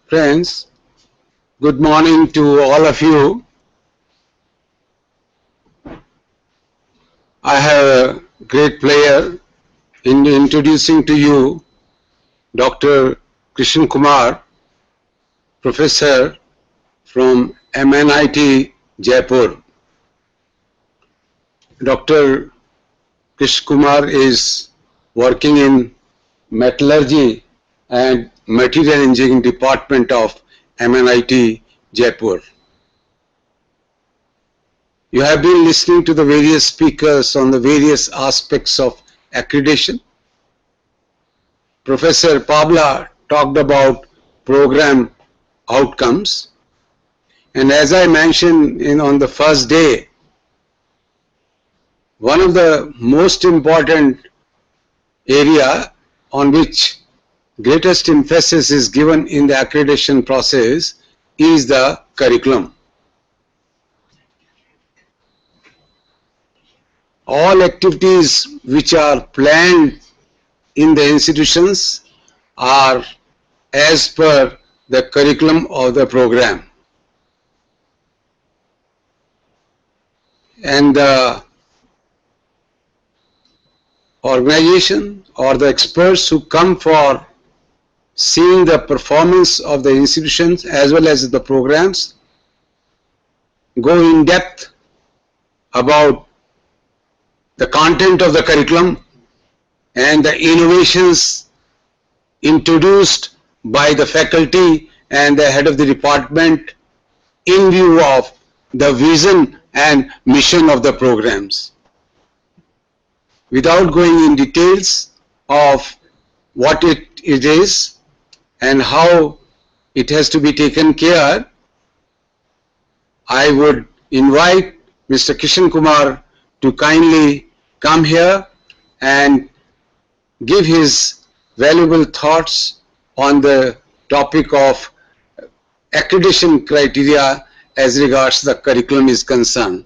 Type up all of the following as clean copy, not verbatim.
Friends, good morning to all of you. I have a great pleasure in introducing to you Dr. Krishan Kumar, Professor from MNIT Jaipur. Dr. Krishan Kumar is working in Metallurgy and Material Engineering Department of MNIT Jaipur. You have been listening to the various speakers on the various aspects of accreditation. Professor Pabla talked about program outcomes, and as I mentioned on the first day, one of the most important area on which greatest emphasis is given in the accreditation process is the curriculum. All activities which are planned in the institutions are as per the curriculum of the program. And the organization or the experts who come for seeing the performance of the institutions as well as the programs go in depth about the content of the curriculum and the innovations introduced by the faculty and the head of the department in view of the vision and mission of the programs. Without going in details of what it is and how it has to be taken care, I would invite Mr. Krishan Kumar to kindly come here and give his valuable thoughts on the topic of accreditation criteria as regards the curriculum is concerned.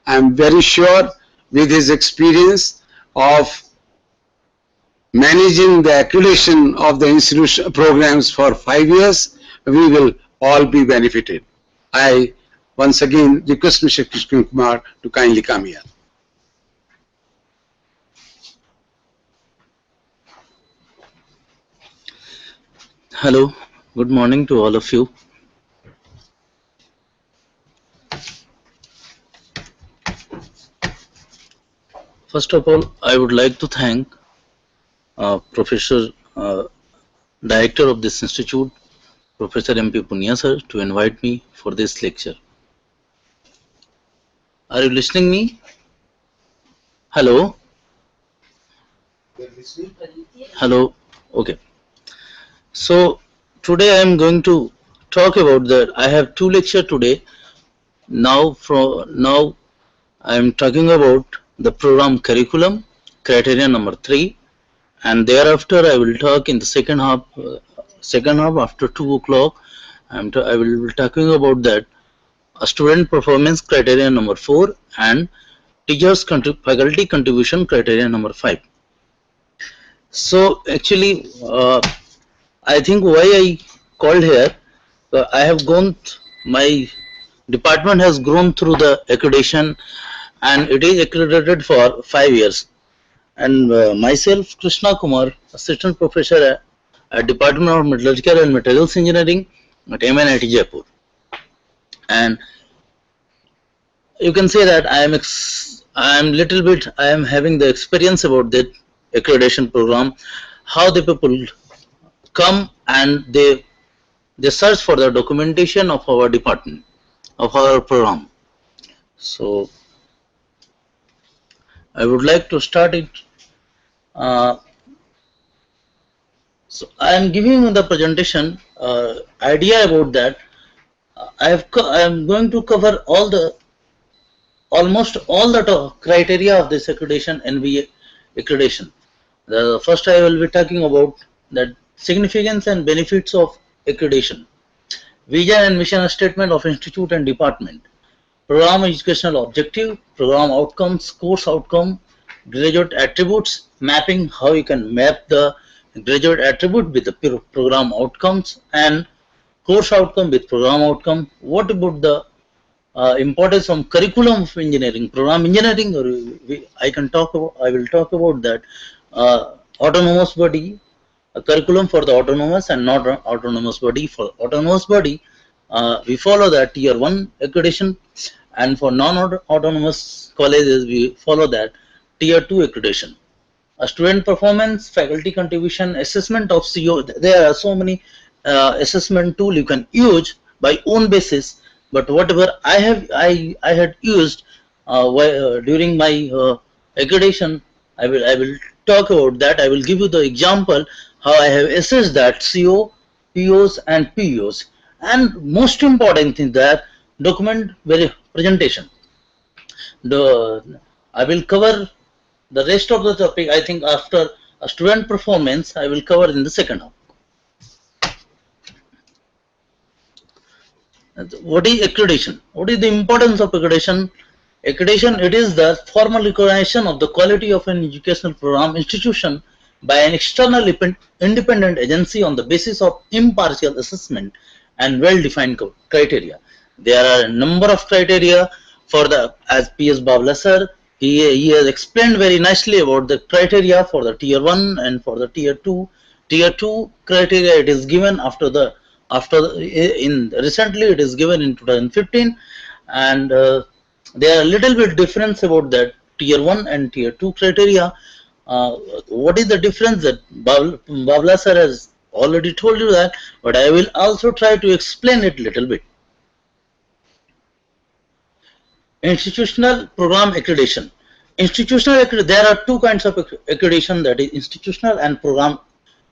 I am very sure with his experience of managing the accreditation of the institution programs for 5 years, we will all be benefited. I once again request Mr. Krishan Kumar to kindly come here. Hello, good morning to all of you. First of all, I would like to thank Professor Director of this institute, Professor M.P. Punia sir, to invite me for this lecture. Are you listening me? Hello? Hello? Okay. So today I am going to talk about that. I have two lectures today. Now I am talking about the program curriculum, criterion number 3, and thereafter I will talk in the second half after 2 o'clock. I will be talking about that student performance criterion number 4 and teachers faculty contribution criterion number 5. So actually I think why I called here, I have gone, my department has grown through the accreditation and it is accredited for 5 years. And myself, Krishan Kumar, Assistant Professor at Department of Metallurgical and Materials Engineering at MNIT Jaipur. And you can say that I am having the experience about that accreditation program, how the people come and they search for the documentation of our department, of our program. So I would like to start it. So I am giving you the presentation idea about that. I am going to cover almost all the criteria of this accreditation, NBA accreditation. First I will be talking about the significance and benefits of accreditation, vision and mission statement of institute and department, program educational objective, program outcomes, course outcome, graduate attributes, mapping, how you can map the graduate attribute with the program outcomes, and course outcome with program outcome. What about the importance of curriculum of engineering, program engineering, or I will talk about that autonomous body, a curriculum for the autonomous and not autonomous body. For autonomous body, we follow that tier 1 accreditation, and for non-autonomous colleges, we follow that tier 2 accreditation. A student performance, faculty contribution, assessment of CO. There are so many assessment tool you can use by own basis, but whatever I had used during my accreditation, I will talk about that. I will give you the example how I have assessed that CO, POs and PEOs. And most important thing that document presentation. I will cover the rest of the topic. I think after a student performance, I will cover in the second half. What is accreditation? What is the importance of accreditation? Accreditation, it is the formal recognition of the quality of an educational program institution by an external independent agency on the basis of impartial assessment and well-defined criteria. There are a number of criteria for the, as P.S. Babla sir, he has explained very nicely about the criteria for the tier 1 and for the tier 2. Tier 2 criteria, it is given recently it is given in 2015, and there are a little bit difference about that tier 1 and tier 2 criteria. What is the difference? That Babla sir has already told you that, but I will also try to explain it little bit. Institutional program accreditation. There are two kinds of accreditation, that is institutional and program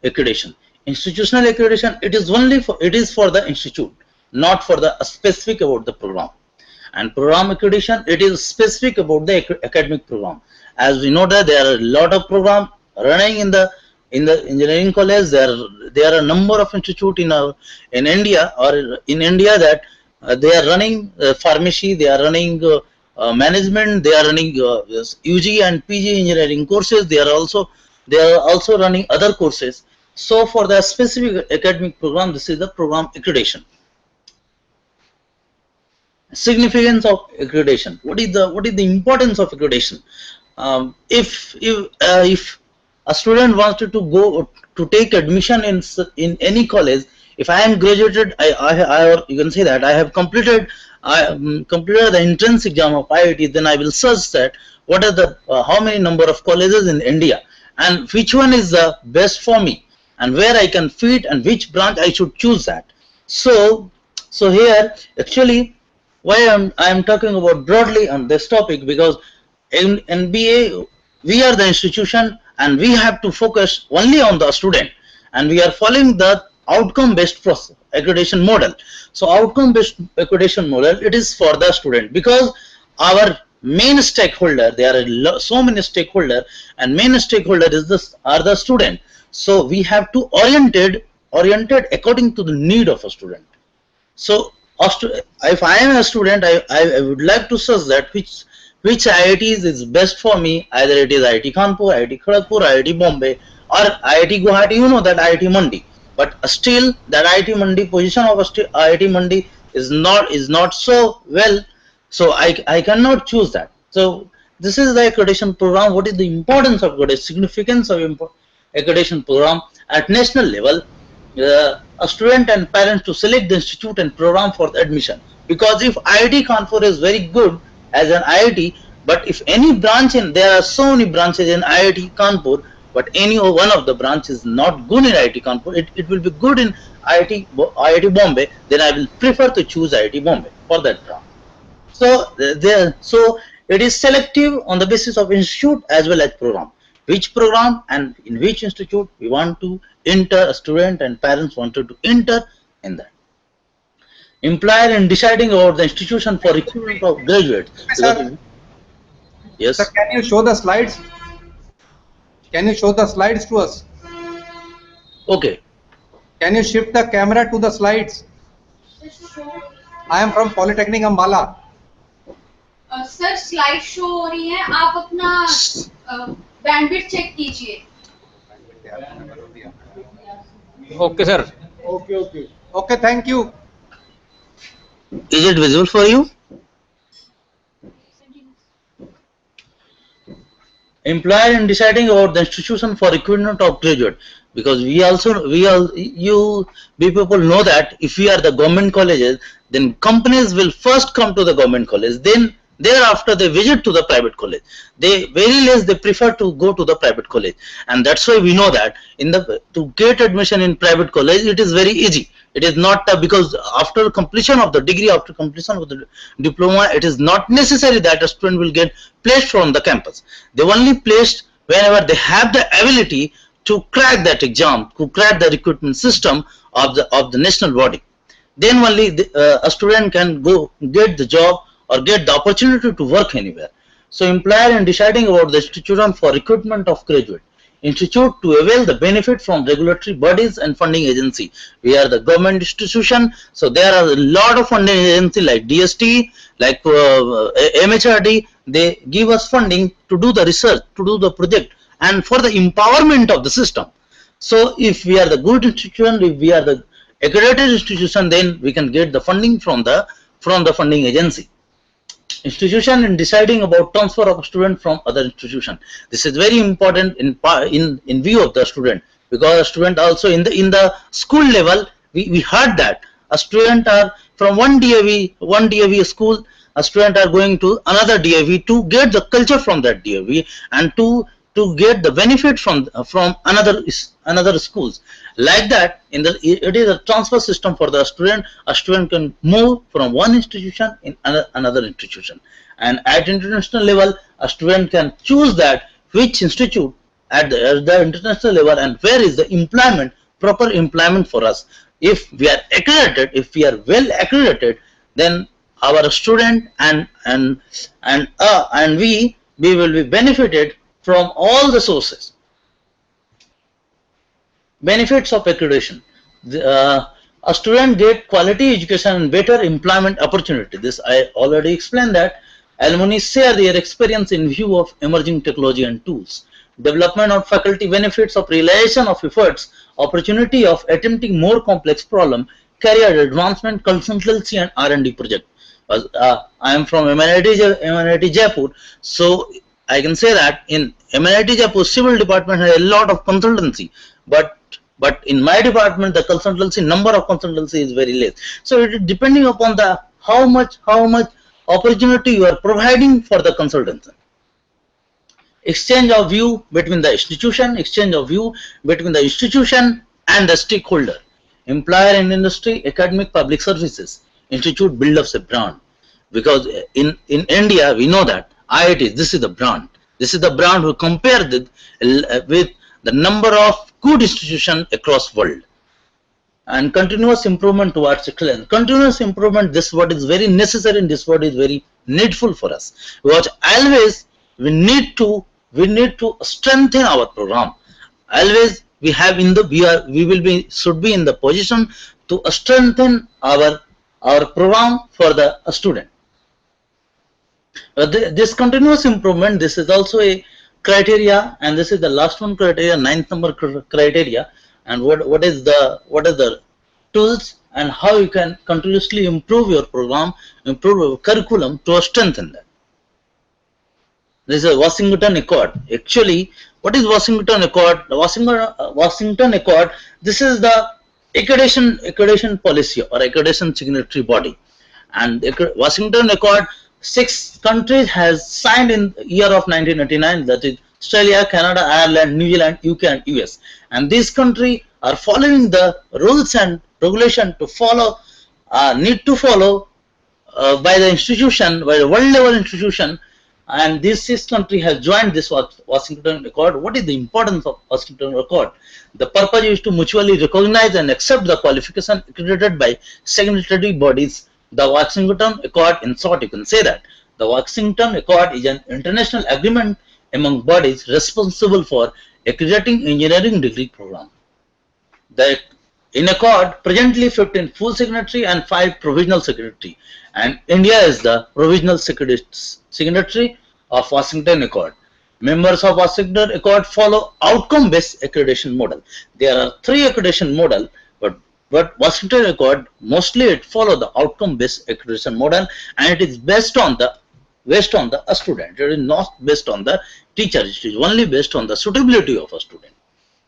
accreditation. Institutional accreditation, it is for the institute, not for the specific about the program. And program accreditation, it is specific about the academic program. As we know that there are a lot of programs running in the engineering college. There are a number of institutes in India that they are running pharmacy, they are running management, they are running UG and PG engineering courses. They are also running other courses. So for the specific academic program, this is the program accreditation. Significance of accreditation. What is the importance of accreditation? If a student wants to go to take admission in any college, if I am graduated, or you can say that I have completed the entrance exam of IIT, then I will search that what are the how many number of colleges in India and which one is the best for me and where I can fit and which branch I should choose that. So here actually why I am talking about broadly on this topic, because in NBA we are the institution and we have to focus only on the student, and we are following the outcome based accreditation model. So outcome based accreditation model, it is for the student, because our main stakeholder, there are so many stakeholders, and main stakeholder are the student. So we have to oriented according to the need of a student. So if I am a student, I would like to search that which IITs is best for me. Either it is IIT Kanpur, IIT Kharagpur, IIT Bombay, or IIT Guwahati. You know that IIT Mandi, but still that IIT Mandi position of IIT Mandi is not so well. So I cannot choose that. So this is the accreditation program. What is the importance of accreditation? Significance of accreditation program at national level? A student and parents to select the institute and program for the admission, because if IIT Kanpur is very good as an IIT, but if any branch there are so many branches in IIT Kanpur, but any one of the branches is not good in IIT Kanpur, it will be good in IIT Bombay, then I will prefer to choose IIT Bombay for that branch. So it is selective on the basis of institute as well as program. Which program and in which institute we want to enter, a student and parents wanted to enter in that. Employer in deciding about the institution for recruitment of graduates. Yes. Sir, can you show the slides? Can you show the slides to us? Okay. Can you shift the camera to the slides? I am from Polytechnic Ambala. Sir slide show हो रही है, आप अपना bandwidth check कीजिए. Okay, sir. Okay. Okay, thank you. Is it visible for you? Employer in deciding about the institution for recruitment of graduate, because we all you people know that if we are the government colleges, then companies will first come to the government college, then thereafter they visit to the private college. They very less they prefer to go to the private college, and that's why we know that in the to get admission in private college it is very easy. It is not because after completion of the degree, after completion of the diploma, it is not necessary that a student will get placed from the campus. They only placed whenever they have the ability to crack that exam, to crack the recruitment system of the national body. Then only a student can go get the job or get the opportunity to work anywhere. So employer in deciding about the institution for recruitment of graduate, institute to avail the benefit from regulatory bodies and funding agency. We are the government institution, so there are a lot of funding agency like DST, like MHRD. They give us funding to do the research, to do the project, and for the empowerment of the system. So if we are the good institution, if we are the accredited institution, then we can get the funding from the funding agency. Institution in deciding about transfer of student from other institution. This is very important in view of the student, because a student also in the school level, we heard that a student are from one DAV school, a student are going to another DAV to get the culture from that DAV and to get the benefit from another schools. Like that, it is a transfer system for the student. A student can move from one institution in another institution, and at international level, a student can choose that which institute at the international level and where is the proper employment for us. If we are accredited, if we are well accredited, then our student and we will be benefited from all the sources. Benefits of accreditation. A student get quality education and better employment opportunity. This I already explained that. Alumni share their experience in view of emerging technology and tools. Development of faculty benefits of realization of efforts, opportunity of attempting more complex problem, career advancement, consultancy and R&D project. I am from MNIT Jaipur, so I can say that in MNIT Jaipur civil department has a lot of consultancy, but in my department the consultancy number of consultancy is very less. So it is depending upon the how much opportunity you are providing for the consultancy. Exchange of view between the institution, exchange of view between the institution and the stakeholder. Employer and industry, academic, public services. Institute build up a brand, because in India we know that IIT, this is the brand. This is the brand who compared with the number of good institutions across world. And continuous improvement towards excellence. Continuous improvement, this word is very necessary and this word is very needful for us, because always we need to strengthen our program. Always we have should be in the position to strengthen our program for the student. This continuous improvement, this is also a criteria, and this is the last one criteria, 9th number criteria. And what is the tools and how you can continuously improve your program, improve your curriculum to strengthen that. This is a Washington Accord. Actually, what is Washington Accord? The Washington Accord, this is the accreditation policy or accreditation signatory body. And the Washington Accord, 6 countries has signed in year of 1989, that is Australia, Canada, Ireland, New Zealand, UK and US. And these countries are following the rules and regulation to follow, need to follow by the institution, by the world level institution. And this 6 country has joined this Washington Accord. What is the importance of Washington Accord? The purpose is to mutually recognize and accept the qualification accredited by signatory bodies. The Washington Accord, in short, you can say that the Washington Accord is an international agreement among bodies responsible for accrediting engineering degree program. In Accord, presently 15 full signatory and 5 provisional signatory, and India is the provisional signatory of Washington Accord. Members of Washington Accord follow outcome-based accreditation model. There are 3 accreditation model, but But Washington Accord mostly it follow the outcome-based accreditation model, and it is based on the student. It is not based on the teacher. It is only based on the suitability of a student.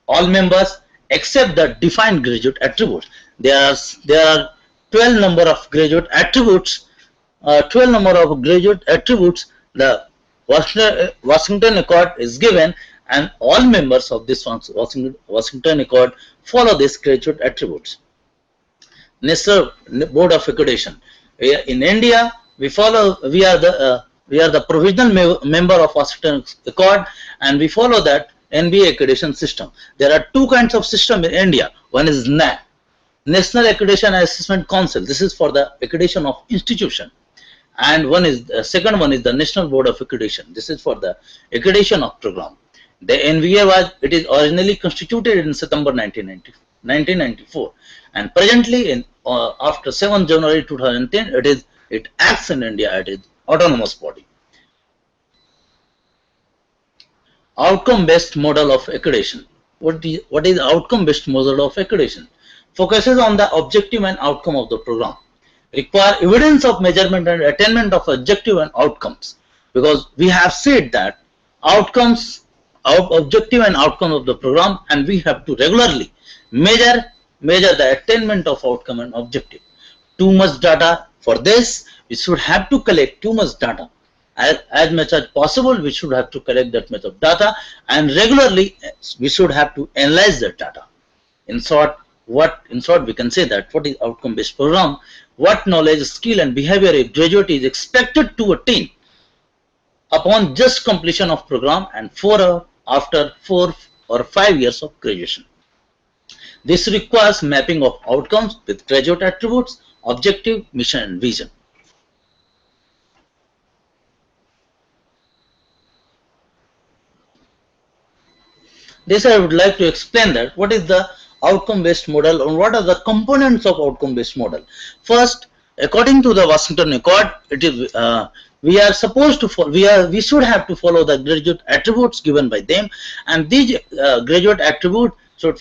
All members except the defined graduate attributes. There are 12 number of graduate attributes. 12 number of graduate attributes. The Washington Accord is given, and all members of this Washington Accord follow these graduate attributes. National Board of Accreditation. In India, we are the provisional member of Washington Accord, and we follow that NBA accreditation system. There are two kinds of system in India. One is NAC, National Accreditation and Assessment Council. This is for the accreditation of institution, and second one is the National Board of Accreditation. This is for the accreditation of program. The NBA it is originally constituted in September 1994, and presently after 7 January 2010 it acts in India as an autonomous body. Outcome-based model of accreditation. What is outcome-based model of accreditation? Focuses on the objective and outcome of the program. Require evidence of measurement and attainment of objective and outcomes, because we have said that objective and outcome of the program, and we have to regularly measure the attainment of outcome and objective. Too much data. For this, we should have to collect too much data. As much as possible, we should have to collect that much of data, and regularly we should have to analyze that data. In short, we can say that what is outcome-based program? What knowledge, skill, and behavior a graduate is expected to attain upon just completion of program and after 4 or 5 years of graduation. This requires mapping of outcomes with graduate attributes, objective, mission, and vision. This I would like to explain that what is the outcome-based model and what are the components of outcome-based model. First, according to the Washington Accord, it is we are supposed to follow, we should have to follow the graduate attributes given by them, and these graduate attributes should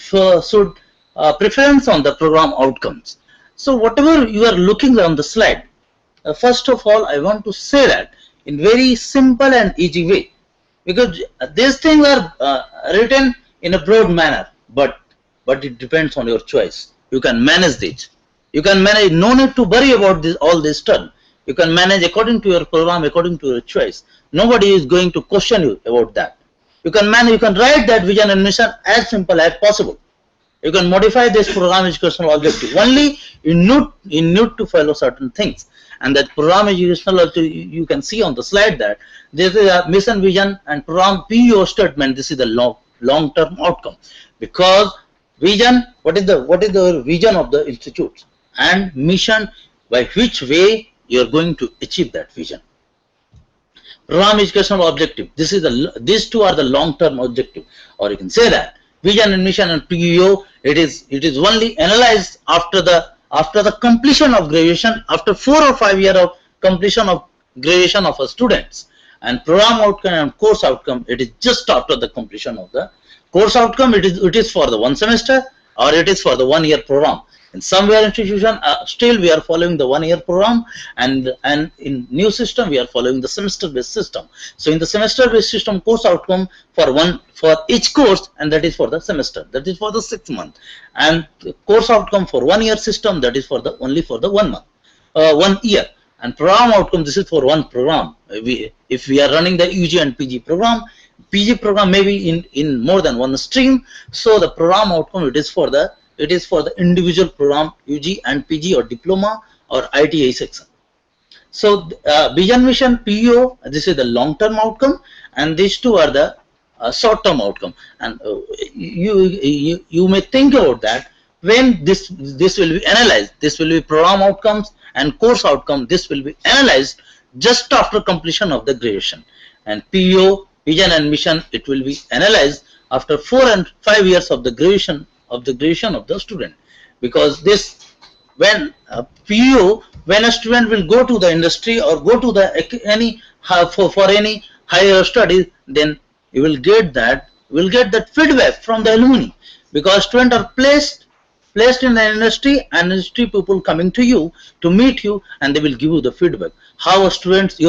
preference on the program outcomes. So whatever you are looking on the slide, first of all, I want to say that in very simple and easy way, because these things are written in a broad manner, but it depends on your choice. You can manage this. You can manage. No need to worry about all this stuff. You can manage according to your program, according to your choice. Nobody is going to question you about that. You can manage. You can write that vision and mission as simple as possible. You can modify this program educational objective. Only you need to follow certain things. And that program educational objective, you can see on the slide that this is a mission, vision, and program PEOS statement. This is the long-term outcome. Because vision, what is the vision of the institute, and mission, by which way you are going to achieve that vision. Program educational objective. These two are the long-term objective, or you can say that vision and mission and PEO. It is only analyzed after the completion of graduation, after 4 or 5 years of completion of graduation of a students. And program outcome and course outcome, it is just after the completion of the course outcome. It is for the 1 semester, or it is for the 1 year program. In some institution, still we are following the 1 year program, and in new system we are following the semester based system. So in the semester based system, course outcome for each course, and that is for the semester, that is for the 6 month, and the course outcome for 1 year system, that is only for the 1 month, 1 year. And program outcome, this is for one program. If we are running the UG and PG program may be in more than one stream. So the program outcome, it is for the individual program, UG and PG, or diploma or ITI section. So vision, mission, PEO, this is the long-term outcome, and these two are the short-term outcome. And you may think about that when this will be analyzed. This will be program outcomes and course outcome. This will be analyzed just after completion of the graduation. And PEO, vision and mission, it will be analyzed after 4 and 5 years of the graduation of the student. Because this, when PEO, when a student will go to the industry or go to the for any higher studies, then you will get that feedback from the alumni, because students are placed placed in the industry, and industry people coming to you to meet you, and they will give you the feedback how your students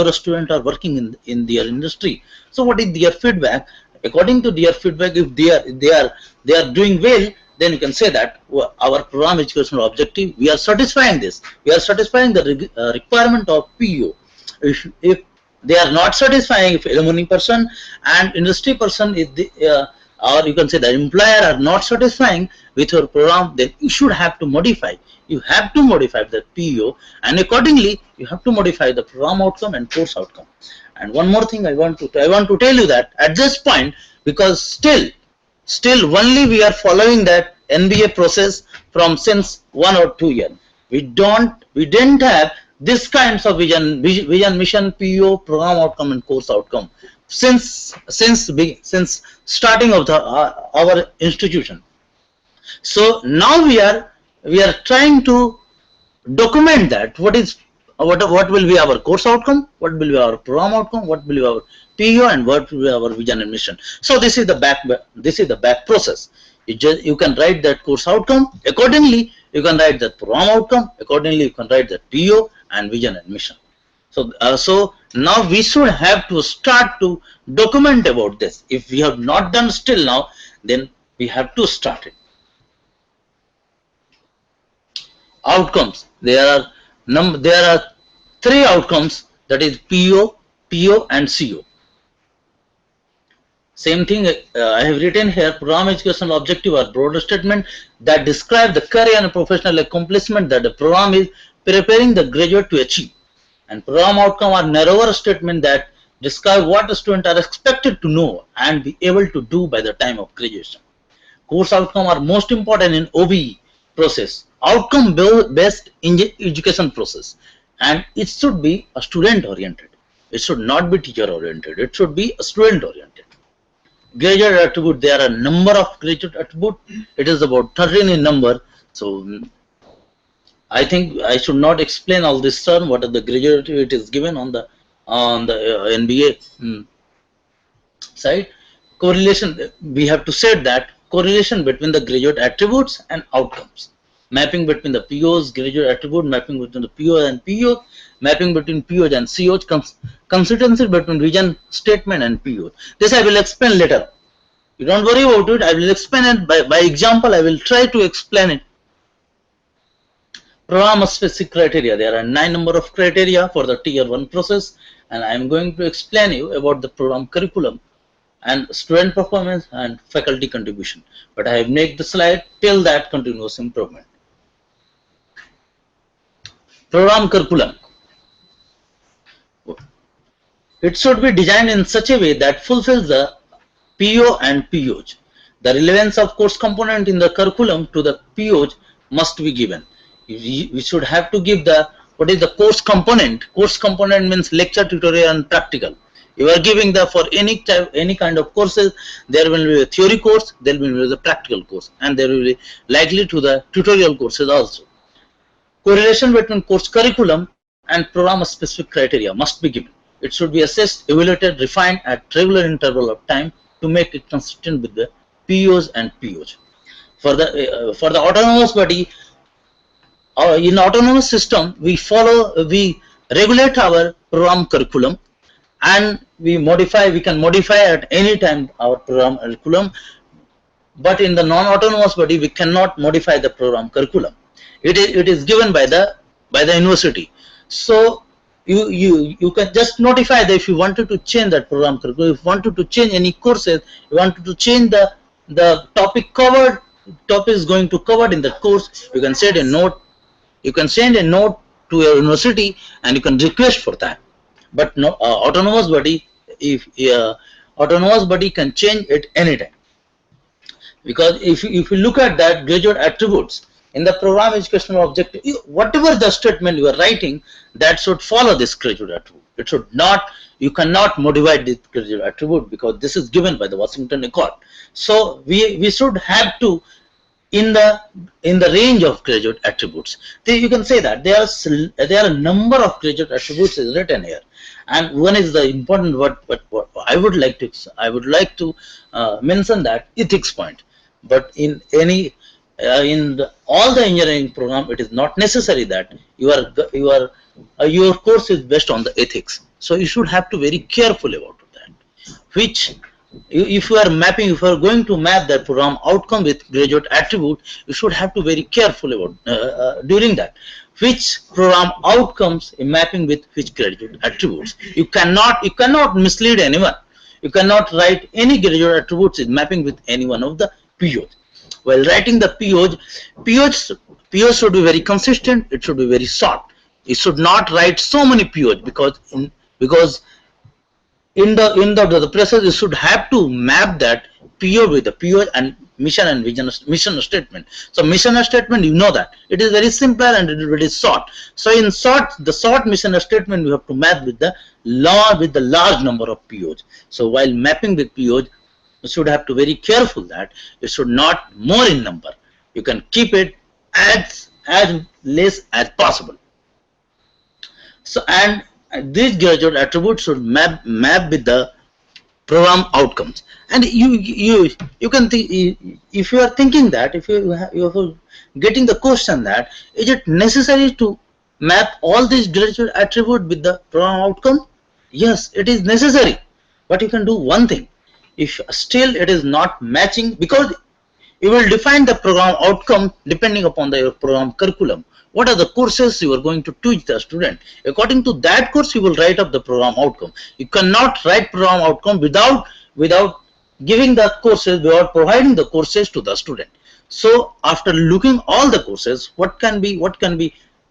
are working in their industry. So what is their feedback? According to their feedback, if they are doing well, then you can say that our program educational objective, we are satisfying this. We are satisfying the requirement of PEO. If they are not satisfying, if alumni person and industry person is or you can say the employer are not satisfying with your program, then you should have to modify. You have to modify the PEO, and accordingly you have to modify the program outcome and course outcome. And one more thing I want to tell you that at this point, because still only we are following that NBA process from since 1 or 2 years. We didn't have this kinds of vision, mission, PEO, program outcome and course outcome since starting of our institution. So now we are trying to document that what will be our course outcome, what will be our program outcome, what will be our PEO, and what will be our vision and mission. So this is the back process. You can write that course outcome, accordingly you can write that program outcome, accordingly you can write that PEO and vision and mission. So now we should have to start to document about this. If we have not done still now, then we have to start it. Outcomes. There are 3 outcomes, that is PEO, PO and CO. Same thing I have written here. Program educational objective are broader statement that describe the career and professional accomplishment that the program is preparing the graduate to achieve. And program outcome are narrower statement that describe what the students are expected to know and be able to do by the time of graduation. Course outcome are most important in OBE process, outcome based education process, and it should be a student oriented. It should not be teacher oriented. It should be a student oriented. Graduate attribute, there are a number of graduate attribute. It is about 13 in number. So I think I should not explain all this term. What are the graduate attribute is given on the NBA side. Correlation, we have to say that correlation between the graduate attributes and outcomes. Mapping between the POs, graduate attribute, mapping between the PO and PO, mapping between POs and COs, consistency between vision statement and PO. This I will explain later. You don't worry about it. I will explain it by example. I will try to explain it. Program specific criteria. There are 9 number of criteria for the tier 1 process, and I am going to explain you about the program curriculum and student performance and faculty contribution. But I have made the slide till that continuous improvement. Program curriculum. It should be designed in such a way that fulfills the PO and POs. The relevance of course component in the curriculum to the POs must be given. We should have to give what is the course component. Course component means lecture, tutorial and practical. You are giving for any kind of courses, there will be a theory course, there will be the practical course, and there will be likely to the tutorial courses also. Correlation between course curriculum and program specific criteria must be given. It should be assessed, evaluated, refined at regular interval of time to make it consistent with the POs and POs. For the autonomous body, in autonomous system, we regulate our program curriculum, and we can modify at any time our program curriculum. But in the non-autonomous body, we cannot modify the program curriculum. It is given by the university. So you can just notify that if you wanted to change that program curriculum, if you wanted to change any courses, you wanted to change the topic covered, topic is going to covered in the course, you can send a note. You can send a note to your university and you can request for that. But no, autonomous body can change it anytime. Because if you look at that graduate attributes in the program educational objective, whatever the statement you are writing, that should follow this graduate attribute. It should not, you cannot modify this graduate attribute because this is given by the Washington Accord. So we should have to in the range of graduate attributes. You can say that there are a number of graduate attributes is written here, and one is the important what I would like to mention that ethics point. But in any all the engineering program, it is not necessary that your course is based on the ethics. So you should have to very careful about that. Which, if you are mapping, if you are going to map that program outcome with graduate attribute, you should have to very careful about during that. Which program outcomes in mapping with which graduate attributes. You cannot mislead anyone. You cannot write any graduate attributes in mapping with any one of the PEOs. While writing the PEOs should be very consistent. It should be very short. You should not write so many PEOs because in the process you should have to map that PEO with the PEO and mission and vision, mission statement. So mission statement, you know that it is very simple and it is very short. So in the short mission statement you have to map with the large number of PEOs. So while mapping with PEOs, you should have to very careful that it should not more in number. You can keep it as less as possible. So and these graduate attributes should map with the program outcomes. And you can think, if you are thinking that, if you are getting the question that is it necessary to map all these graduate attributes with the program outcome? Yes, it is necessary, but you can do one thing. If still it is not matching, because you will define the program outcome depending upon your program curriculum. What are the courses you are going to teach the student? According to that course, you will write up the program outcome. You cannot write program outcome without giving the courses, without providing the courses to the student. So after looking all the courses, what can be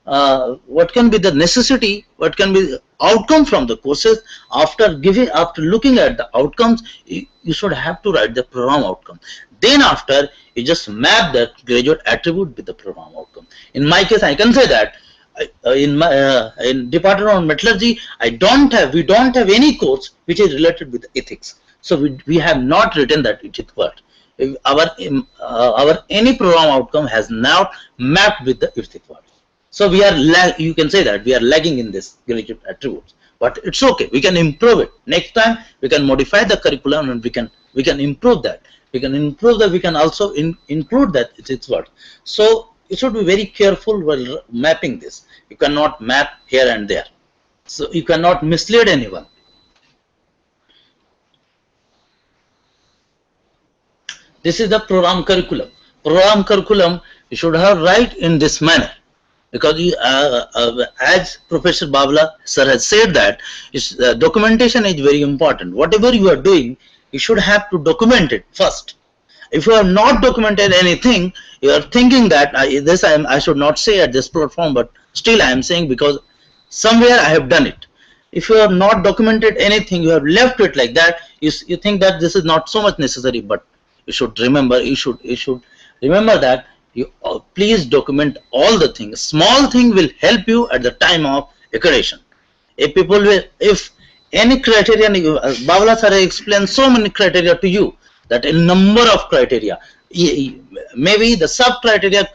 the necessity, what can be the outcome from the courses? After looking at the outcomes, you should have to write the program outcome. Then after, you just map the graduate attribute with the program outcome. In my case, I can say that in Department of Metallurgy, we don't have any course which is related with ethics. So we have not written that it is what our any program outcome has now mapped with the ethics part. So we are you can say that we are lagging in this graduate attributes, but it's okay. We can improve it. Next time we can modify the curriculum and we can improve that. We can improve that. We can also include that ethics part. So you should be very careful while mapping this. You cannot map here and there. So you cannot mislead anyone. This is the program curriculum. Program curriculum you should have write in this manner, because as Professor Babla sir has said that documentation is very important. Whatever you are doing, you should have to document it first. If you have not documented anything, you are thinking that I should not say at this platform, but still I am saying because somewhere I have done it. If you have not documented anything, you have left it like that, you think that this is not so much necessary, but you should remember, you should remember that you please document all the things. Small thing will help you at the time of accreditation. If any criterion, Babla sir explained so many criteria to you, that a number of criteria, maybe the sub criteria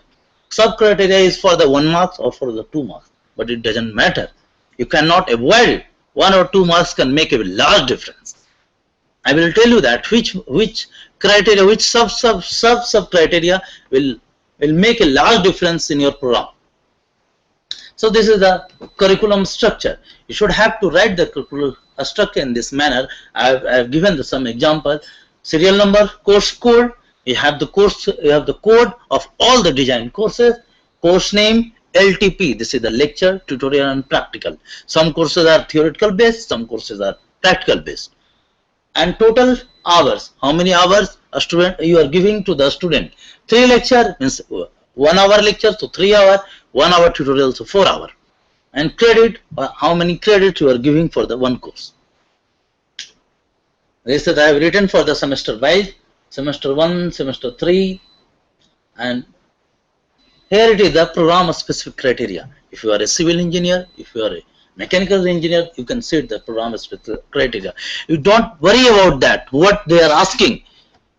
is for the 1 mark or for the 2 marks, but it doesn't matter. You cannot avoid it. 1 or 2 marks can make a large difference. I will tell you that which criteria, which sub criteria will make a large difference in your program. So this is the curriculum structure. You should have to write the curriculum structure in this manner. I have given some example. Serial number, course code. You have the course. You have the code of all the design courses. Course name, LTP. This is the lecture, tutorial, and practical. Some courses are theoretical based. Some courses are practical based. And total hours. How many hours a student you are giving to the student? 3 lecture means 1 hour lecture, so 3 hours. 1 hour tutorial, so 4 hours. And credit, how many credits you are giving for the one course. This is I have written for the semester wise, semester 1, semester 3, and here it is the program specific criteria. If you are a civil engineer, if you are a mechanical engineer, you can see the program specific criteria. You don't worry about that, what they are asking.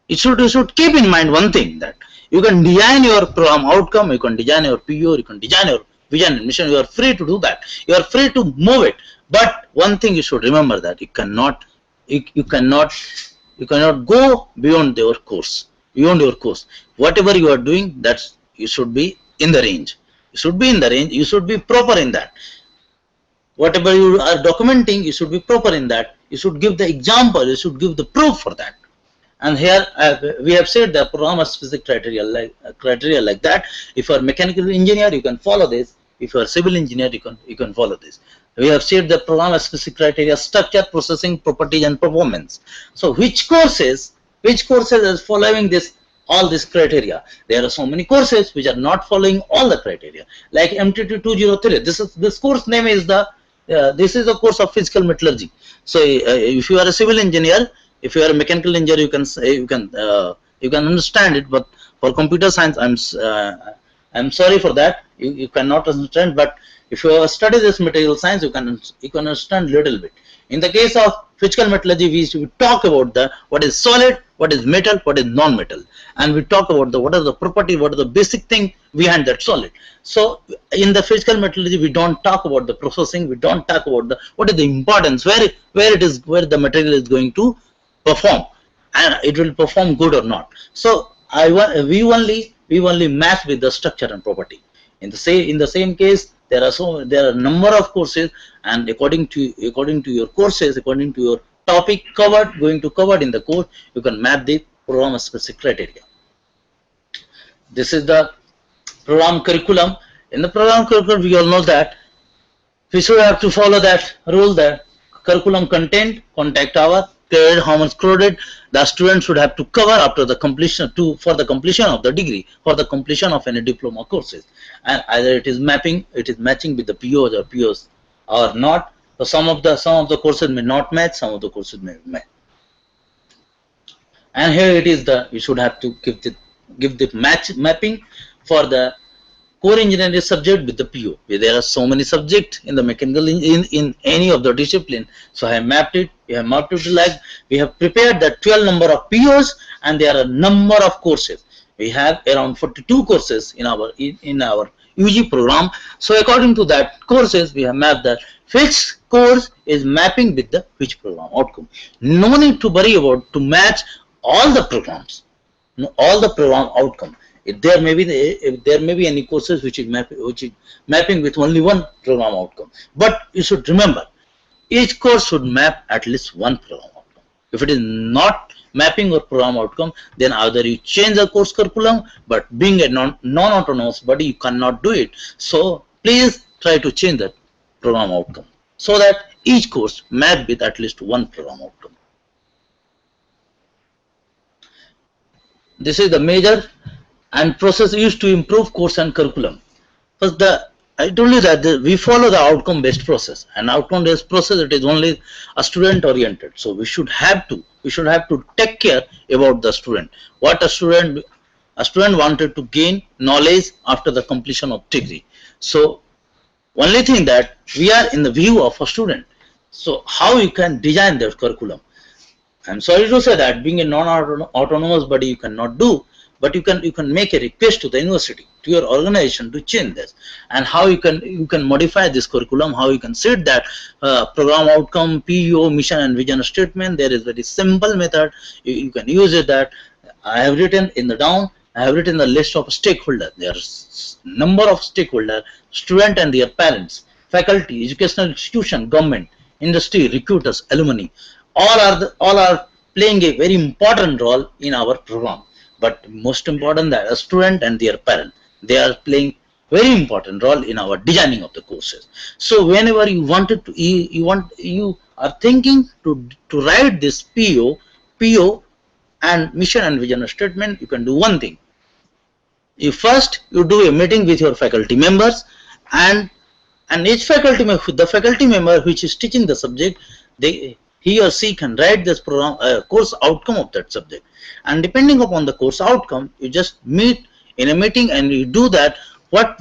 You should keep in mind one thing, that you can design your program outcome, you can design your PO, you can design your vision and mission. You are free to do that. You are free to move it. But one thing you should remember, that you cannot go beyond your course. beyond your course. Whatever you are doing, that's you should be in the range. You should be in the range. You should be proper in that. Whatever you are documenting, you should be proper in that. You should give the example. You should give the proof for that. And here we have said the program specific criteria like that. If you are mechanical engineer, you can follow this. If you are civil engineer, you can follow this. We have said the program specific criteria: structure, processing, properties, and performance. So which courses is following this all these criteria? There are so many courses which are not following all the criteria. Like MTT 203. This course name is this is a course of physical metallurgy. So if you are a civil engineer, if you are a mechanical engineer, you can understand it. But for computer science, I'm sorry for that. You cannot understand. But if you study this material science, you can understand little bit. In the case of physical metallurgy, we talk about what is solid, what is metal, what is non-metal, and we talk about what are the property, what are the basic thing behind that solid. So in the physical metallurgy, we don't talk about the processing. We don't talk about what is the importance, where the material is going to perform, and it will perform good or not. So we only match with the structure and property. In the same case, there are a number of courses, and according to your courses, according to your topic going to covered in the course, you can map the program specific criteria. This is the program curriculum. In the program curriculum, we all know that we should have to follow that rule, that curriculum content, contact hour, credit, how much credit the student should have to cover after the completion for the completion of the degree, for the completion of any diploma courses, and either it is matching with the PEOS or PEOS or not. So some of the courses may not match, some of the courses may match. And here it is you should have to give the mapping for the core engineering subject with the PO. There are so many subjects in the mechanical in any of the discipline. So I have mapped it. We have mapped it like we have prepared the 12 number of POs, and there are a number of courses. We have around 42 courses in our UG program. So according to that courses, we have mapped that which course is mapping with the which program outcome. No need to worry about to match all the programs, all the program outcome. If there may be any courses which is mapping with only one program outcome. But you should remember, each course should map at least one program outcome. If it is not mapping or program outcome, then either you change the course curriculum, but being a non-autonomous body, you cannot do it. So please try to change that program outcome so that each course map with at least one program outcome. This is the measure and process used to improve course and curriculum. First, I told you that we follow the outcome-based process, and outcome-based process, it is only a student-oriented. So we should have to take care about the student. What a student wanted to gain knowledge after the completion of degree. So only thing that we are in the view of a student. So how you can design their curriculum? I'm sorry to say that being a non-autonomous body you cannot do. But you can make a request to the university, to your organization to change this, and how you can modify this curriculum, how you can set that program outcome, PEO, mission and vision statement. There is very simple method. You can use it. That I have written I have written the list of stakeholders. There are number of stakeholders: student and their parents, faculty, educational institution, government, industry, recruiters, alumni. All are playing a very important role in our program. But most important that a student and their parent, they are playing very important role in our designing of the courses. So whenever you are thinking to write this PO and mission and vision statement, you can do one thing. You do a meeting with your faculty members, and each the faculty member which is teaching the subject, he or she can write this program course outcome of that subject. And depending upon the course outcome, you just meet in a meeting and you do that. What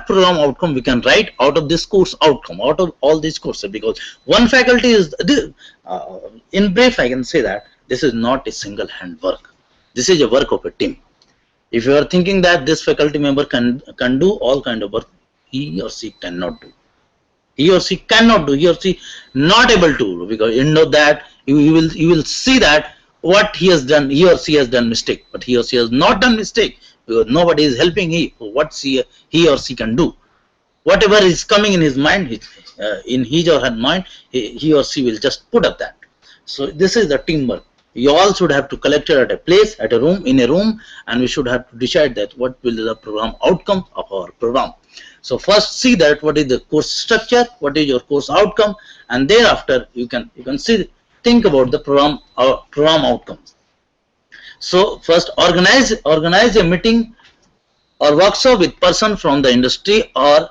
program outcome we can write out of this course outcome, out of all these courses? Because one faculty is in brief, I can say that this is not a single hand work. This is a work of a team. If you are thinking that this faculty member can do all kind of work, he or she cannot do. He or she cannot do. He or she not able to do, because you know that you will see that what he has done, he or she has done mistake, but he or she has not done mistake because nobody is helping him. What he or she can do, whatever is coming in his mind, in his or her mind, he or she will just put up that. So this is the teamwork. You all should have to collect it at a place, at a room, in a room, and we should have to decide that what will be the program outcome of our program. So first see that what is the course structure, what is your course outcome, and thereafter you can think about the program outcomes. So first organize a meeting or workshop with person from the industry, or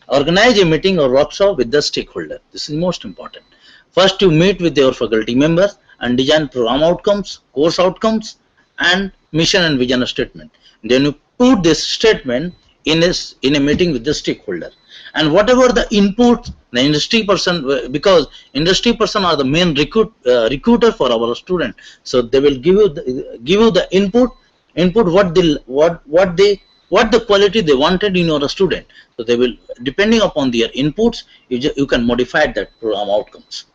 organize a meeting or workshop with the stakeholder. This is most important. First you meet with your faculty members and design program outcomes, course outcomes, and mission and vision statement. Then you put this statement in a meeting with the stakeholder, and whatever the input the industry person, because industry person are the main recruiter for our student, so they will give you the input what the quality they wanted in your student. So they will, depending upon their inputs, you can modify that program outcomes.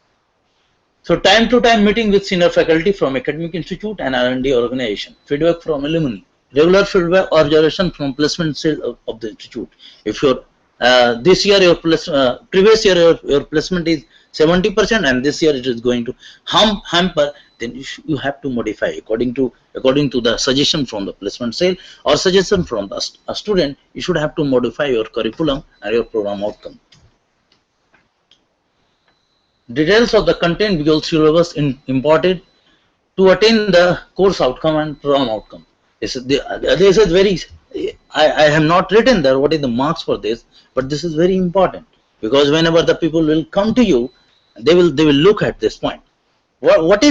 So time to time meeting with senior faculty from academic institute and R&D organization, feedback from alumni, regular feedback or observation from placement cell of the institute. If your this year your previous year your placement is 70% and this year it is going to hamper, then you have to modify according to the suggestion from the placement cell or suggestion from a student. You should have to modify your curriculum and your program outcome. Details of the content visual syllabus imported to attain the course outcome and program outcome. This is very, I have not written there what is the marks for this, but this is very important, because whenever the people will come to you, they will look at this point. Why it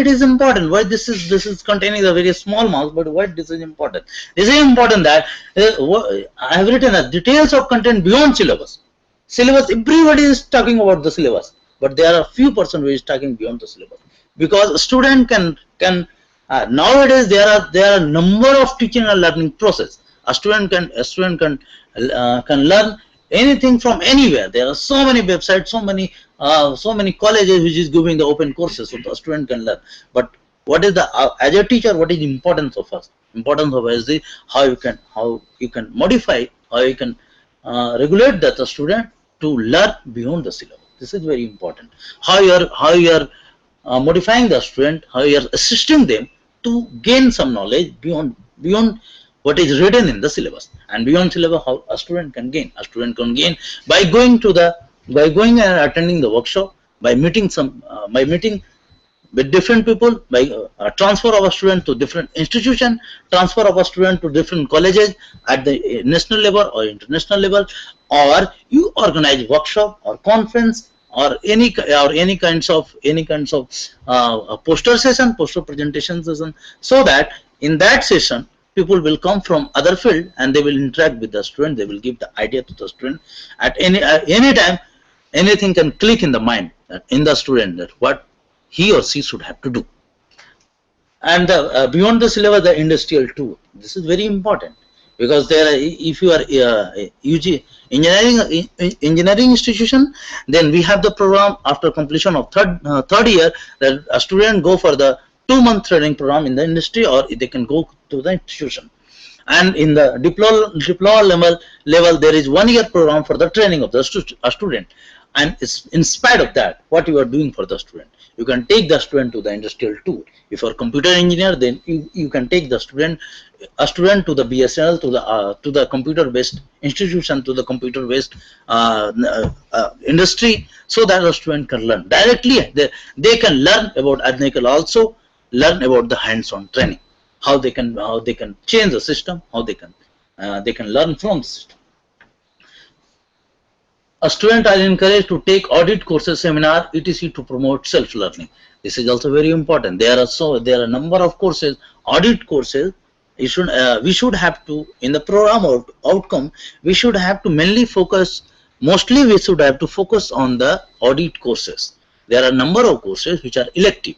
is important? Why this is containing a very small marks, but why this is important? This is important that I have written the details of content beyond syllabus. Syllabus, everybody is talking about the syllabus, but there are a few person who is talking beyond the syllabus, because a student can nowadays there are a number of teaching and learning process. A student can learn anything from anywhere. There are so many websites, so many colleges which is giving the open courses, so the student can learn. But what is as a teacher, what is the importance of us? Importance of us is how you can modify, how you can regulate the student to learn beyond the syllabus. This is very important. How you are modifying the student, how you are assisting them to gain some knowledge beyond what is written in the syllabus, and beyond syllabus how a student can gain. A student can gain by going and attending the workshop, by meeting with different people, by transfer of a student to different institution, transfer of a student to different colleges at the national level or international level, or you organize workshop or conference or any kinds of poster session, poster presentation session, so that in that session people will come from other field and they will interact with the student. They will give the idea to the student. At any time, anything can click in the mind in the student that what he or she should have to do. And beyond the syllabus, the industrial tool. This is very important, because if you are UG engineering institution, then we have the program after completion of third year that a student go for the 2-month training program in the industry, or they can go to the institution. And in the diploma level, there is 1-year program for the training of the student. And in spite of that, what you are doing for the student, you can take the student to the industrial tour. If you are computer engineer, then you can take a student to the BSNL, to the computer based institution, to the computer based industry, so that the student can learn directly. They can learn about, and they can also learn about the hands-on training, how they can change the system, how they can learn from the system. A student are encouraged to take audit courses, seminar, etc. to promote self-learning. This is also very important. There are a number of courses, audit courses. We should have to, in the program outcome, we should have to mainly focus. Mostly, we should have to focus on the audit courses. There are a number of courses which are elective.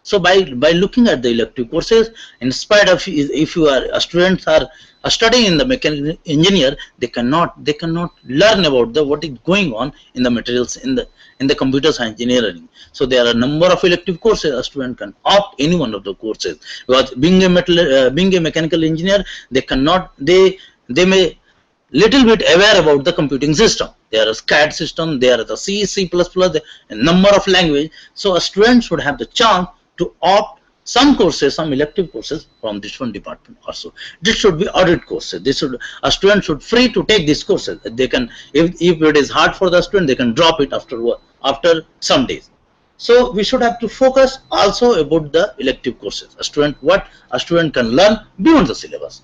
So by looking at the elective courses, in spite of if you are students are studying in the mechanical engineer, they cannot learn about the what is going on in the materials in the computer science engineering. So there are a number of elective courses. A student can opt any one of the courses, because being a mechanical engineer, they may little bit aware about the computing system. There is CAD system, there are the C, C++, a number of language. So a student should have the chance to opt some courses, some elective courses from this one department also. This should be audit courses. A student should free to take these courses. They can, if it is hard for the student, they can drop it after some days. So we should have to focus also about the elective courses. What a student can learn beyond the syllabus.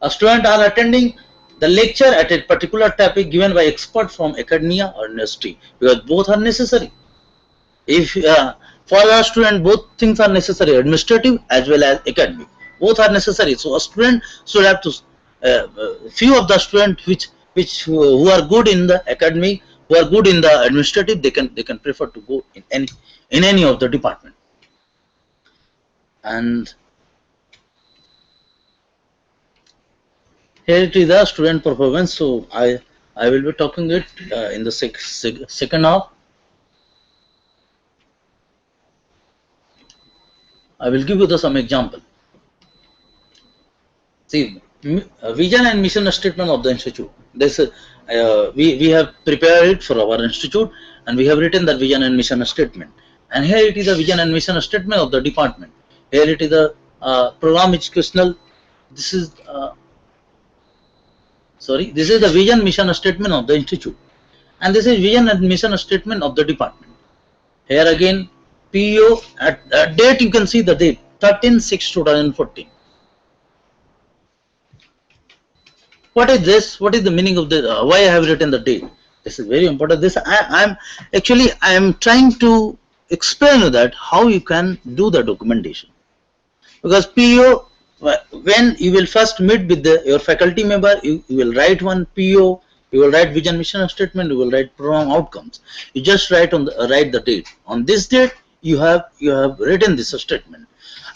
A student are attending the lecture at a particular topic given by expert from academia or industry, because both are necessary. If for a student, both things are necessary, administrative as well as academic. Both are necessary. So a student should have to, few of the students who are good in the academic, who are good in the administrative, they can prefer to go in any of the department. And here it is the student performance. So I will be talking it in the second half. I will give you some example. See, vision and mission statement of the institute. This we have prepared it for our institute, and we have written the vision and mission statement. And here it is the vision and mission statement of the department. Here it is the program educational. This is this is the vision mission statement of the institute, and this is vision and mission statement of the department. Here again, PEO at date, you can see the date 13/6/2014. What is this? What is the meaning of this? Why I have written the date? This is very important. This I am trying to explain you that how you can do the documentation, because PEO, when you will first meet with your faculty member, you will write one PEO. You will write vision mission statement. You will write program outcomes. You just write the date. On this date, you have written this statement.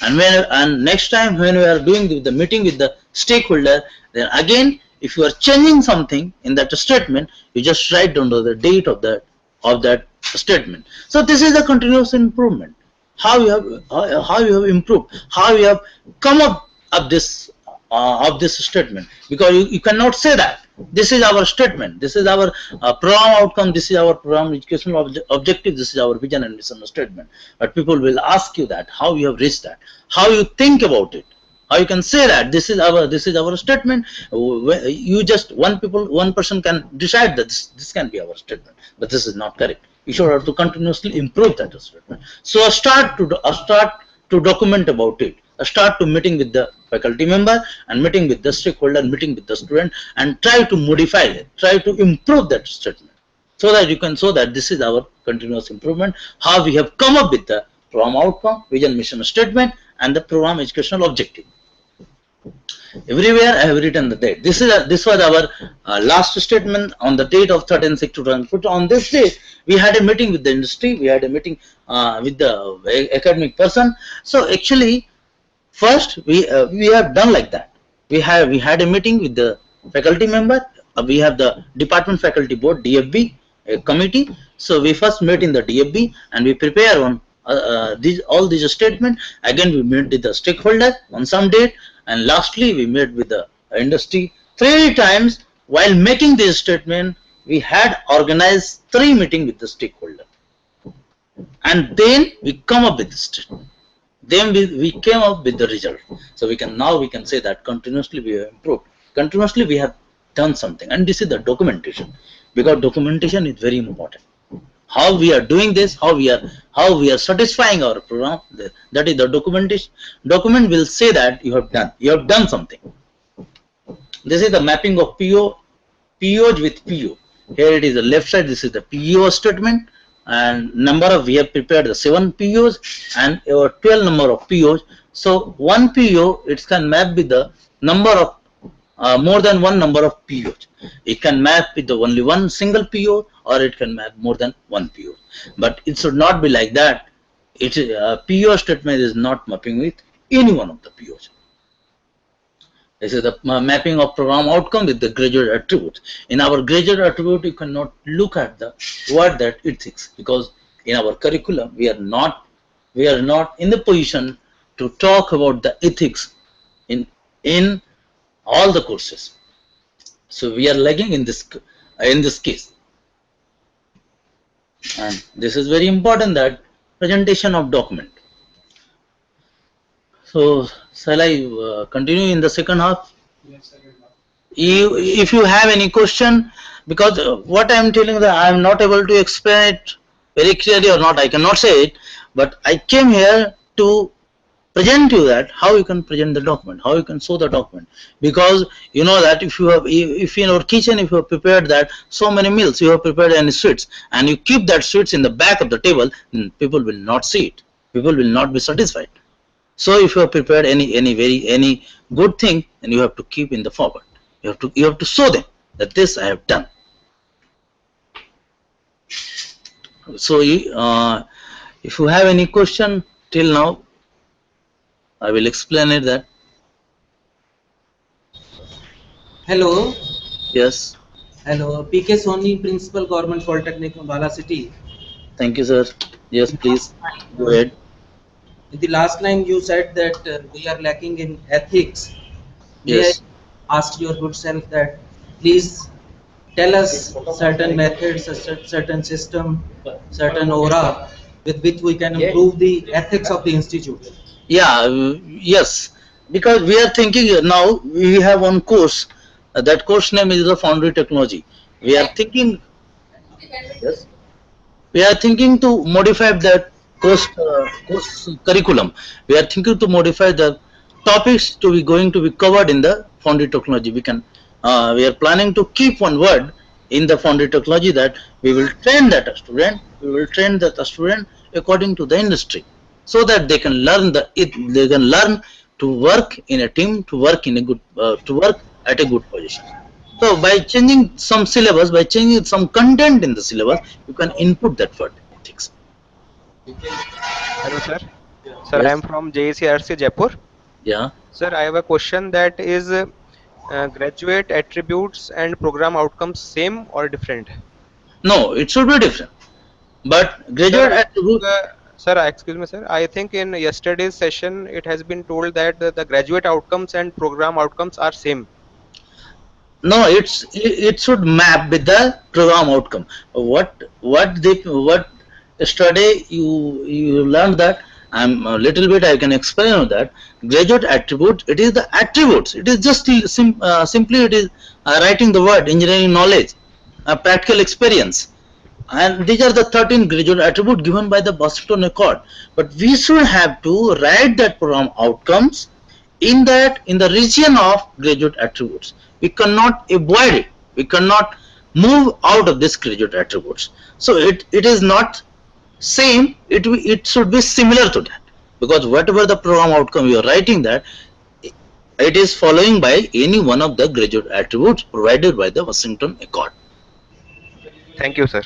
And next time when we are doing the meeting with the stakeholder, then again, if you are changing something in that statement, you just write down the date of that statement. So this is the continuous improvement. How you have improved, how you have come up of this statement, because you cannot say that this is our statement, this is our program outcome, this is our program educational objective, this is our vision and mission statement. But people will ask you that how you have reached that, how you think about it, how you can say that this is our statement. You just one person can decide that this can be our statement, but this is not correct. You should have to continuously improve that statement. So start to document about it. Start to meeting with the faculty member and meeting with the stakeholder, meeting with the student, and try to modify it, try to improve that statement, so that you can show that this is our continuous improvement, how we have come up with the program outcome, vision mission statement, and the program educational objective. Everywhere I have written the date. This was our last statement on the date of 13/6/2014. On this date, we had a meeting with the industry, we had a meeting with the academic person. So actually, first we have done like that. We had a meeting with the faculty member. We have the department faculty board, DFB, a committee. So we first met in the DFB and we prepare on all these statements. Again, we met with the stakeholder on some date, and lastly we met with the industry 3 times. While making this statement, we had organized 3 meetings with the stakeholder, and then we come up with the statement. Then we came up with the result. So we can say that continuously we have improved. Continuously we have done something, and this is the documentation, because documentation is very important. How we are doing this, how we are satisfying our program, that is the documentation. Document will say that you have done something. This is the mapping of PEOs with PEO. Here it is the left side. This is the PEO statement, and we have prepared the 7 PEOs and 12 number of PEOs. So one PEO, it can map with the number of more than one number of PEOs. It can map with the only one single PEO, or it can map more than one PEO. But it should not be like that. PEO statement is not mapping with any one of the PEOs. This is the mapping of program outcome with the graduate attributes. In our graduate attribute, you cannot look at the word that ethics, because in our curriculum we are not in the position to talk about the ethics in all the courses. So we are lagging in this case, and this is very important, that presentation of document. So shall I continue in the second half? If you have any question, because what I am telling that I am not able to explain it very clearly or not, I cannot say it, but I came here to present you that how you can present the document, how you can show the document, because you know that if in your kitchen, if you have prepared that so many meals, you have prepared any sweets, and you keep that sweets in the back of the table, then people will not see it, people will not be satisfied. So if you have prepared any good thing, then you have to keep in the forward. You have to show them that this I have done. So if you have any question till now, I will explain it that. Hello. Yes. Hello. PK Soni, Principal, Government Polytechnic, Bala City. Thank you, sir. Yes, please go ahead. In the last line, you said that we are lacking in ethics. May Yes. I ask your good self that please tell us certain methods, certain system, certain aura with which we can improve the ethics of the institute. Yeah. Yes. Because we are thinking now, we have one course. That course name is the Foundry Technology. We are thinking. Yes. We are thinking to modify that course curriculum. We are thinking to modify the topics to be going to be covered in the foundry technology. We are planning to keep one word in the foundry technology, that we will train that student. We will train that student according to the industry, so that they can learn they can learn to work in a team, to work in a good to work at a good position. So by changing some syllabus, by changing some content in the syllabus, you can input that word ethics. Hello, sir. Sir, I Yes. am from JACRC Jaipur. Yeah. Sir, I have a question, that is graduate attributes and program outcomes same or different? No, it should be different. But Sir, graduate attribute. excuse me, sir. I think in yesterday's session it has been told that the graduate outcomes and program outcomes are same. No, it should map with the program outcome. What yesterday you learned that, I'm a little bit I can explain on that. Graduate attribute, it is the attributes. It is just simply it is writing the word engineering knowledge, practical experience, and these are the 13 graduate attributes given by the Washington Accord. But we should have to write that program outcomes in the region of graduate attributes. We cannot avoid it. We cannot move out of this graduate attributes. So it is not same. It should be similar to that, because whatever the program outcome you are writing, that it is following by any one of the graduate attributes provided by the Washington Accord. Thank you, sir.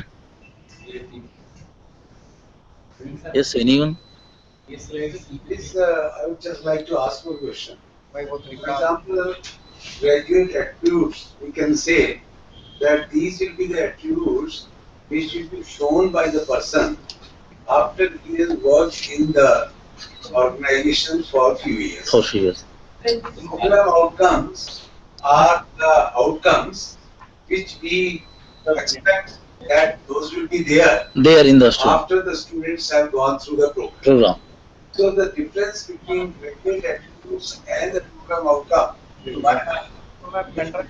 Yes, anyone? This, I would just like to ask you a question. For example, graduate attributes, we can say that these will be the attributes which will be shown by the person after he has worked in the organization for a few years. For sure. Program outcomes are the outcomes which we expect that those will be there They are in the student after the students have gone through the program. program. So the difference between graduate attributes and the program outcome, to my mind,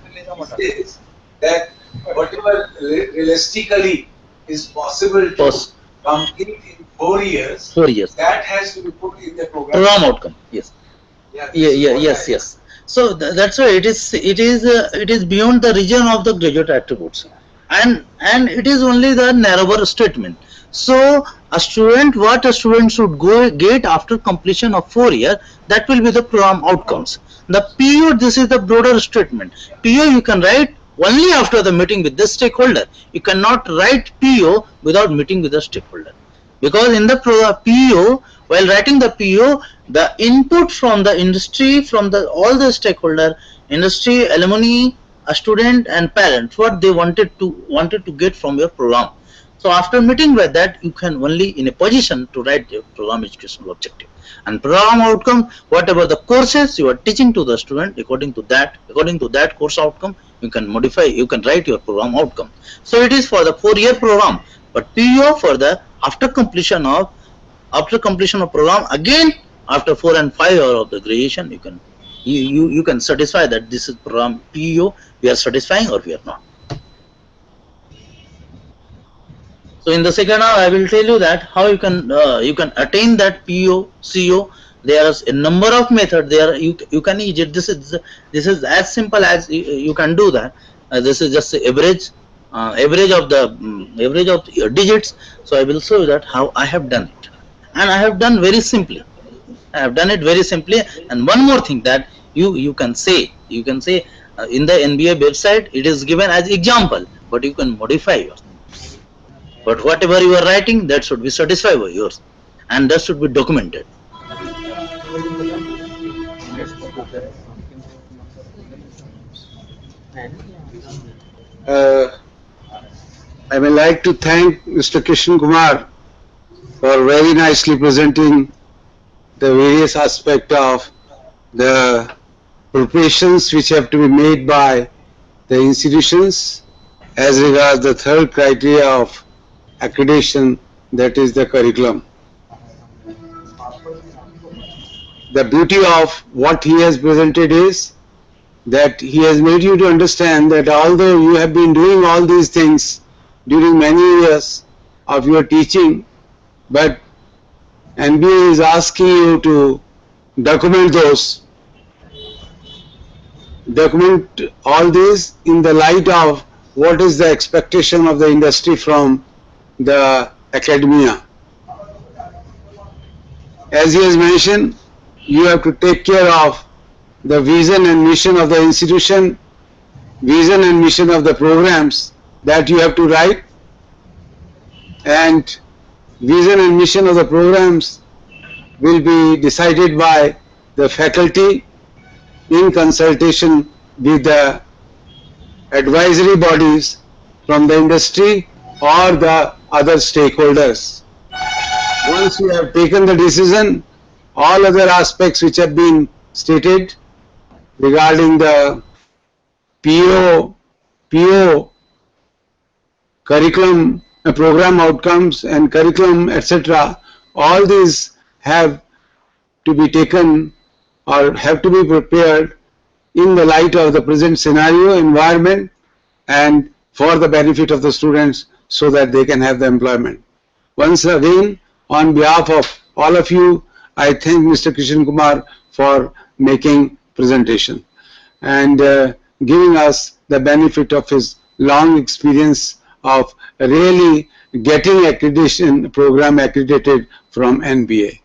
is that whatever realistically is possible to complete in 4 years, 4 years. that has to be put in the program. Program outcome. Yes. Yes. So that's why it is beyond the region of the graduate attributes, and it is only the narrower statement. So what a student should get after completion of 4 years, that will be the program outcomes. The PO, this is the broader statement. PO you can write only after the meeting with the stakeholder. You cannot write PO without meeting with the stakeholder, because in the PO, while writing the PO, the input from the industry, from all the stakeholder, industry, alumni, a student and parents, what they wanted to get from your program. So after meeting with that, you can only in a position to write your program educational objective and program outcome, whatever the courses you are teaching to the student, according to that course outcome, you can modify, you can write your program outcome. So it is for the 4-year program, but PEO for the after completion of program, again after 4 and 5 years of the graduation, you can satisfy that this is program PEO we are satisfying or we are not. So in the second hour, I will tell you that how you can attain that PEO, CO. There is a number of methods. There you can use it. This is as simple as you can do that. This is just the average of the digits. So I will show you that how I have done it, and I have done very simply. I have done it very simply. And one more thing that you can say in the NBA website it is given as example, but you can modify yours. But whatever you are writing, that should be satisfied with yours, and that should be documented. I would like to thank Mr. Krishan Kumar for very nicely presenting the various aspects of the preparations which have to be made by the institutions as regards the third criteria of accreditation, that is the curriculum. The beauty of what he has presented is that he has made you to understand that although you have been doing all these things during many years of your teaching, but NBA is asking you to document all these in the light of what is the expectation of the industry from the academia. As he has mentioned, you have to take care of the vision and mission of the institution, vision and mission of the programs that you have to write, and vision and mission of the programs will be decided by the faculty in consultation with the advisory bodies from the industry or the other stakeholders. Once you have taken the decision, all other aspects which have been stated regarding the PO, curriculum, program outcomes and curriculum, etc., all these have to be taken or have to be prepared in the light of the present scenario, environment, and for the benefit of the students so that they can have the employment. Once again, on behalf of all of you, I thank Mr. Krishan Kumar for making presentation and giving us the benefit of his long experience of really getting accreditation program accredited from NBA.